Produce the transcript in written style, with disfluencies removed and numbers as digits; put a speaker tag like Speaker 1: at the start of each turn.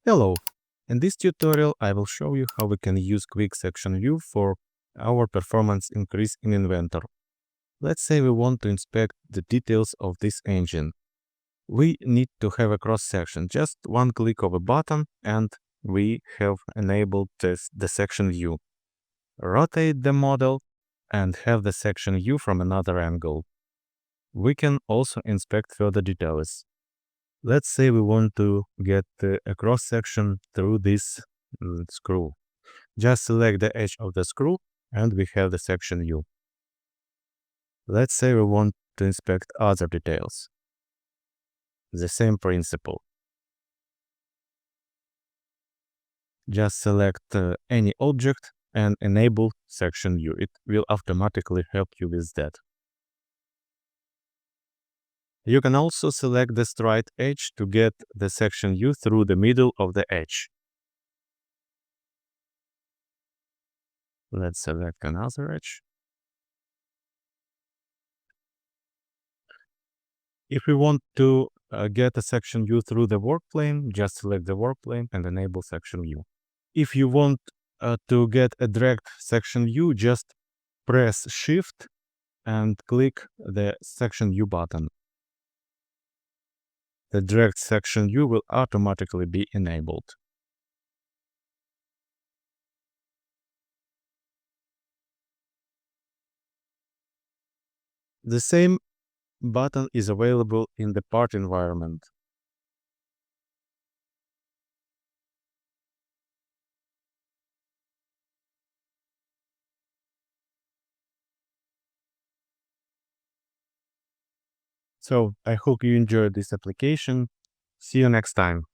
Speaker 1: Hello! In this tutorial, I will show you how we can use Quick Section View for our performance increase in Inventor. Let's say we want to inspect the details of this engine. We need to have a cross-section, just one click of a button and we have enabled the section view. Rotate the model and have the section view from another angle. We can also inspect further details. Let's say we want to get a cross-section through this screw. Just select the edge of the screw and we have the section view. Let's say we want to inspect other details. The same principle. Just select any object and enable section view. It will automatically help you with that. You can also select the straight edge to get the section view through the middle of the edge. Let's select another edge. If we want to get a section view through the work plane, just select the work plane and enable section view. If you want to get a direct section view, just press Shift and click the section view button. The direct section view will automatically be enabled. The same button is available in the part environment. So I hope you enjoyed this application. See you next time.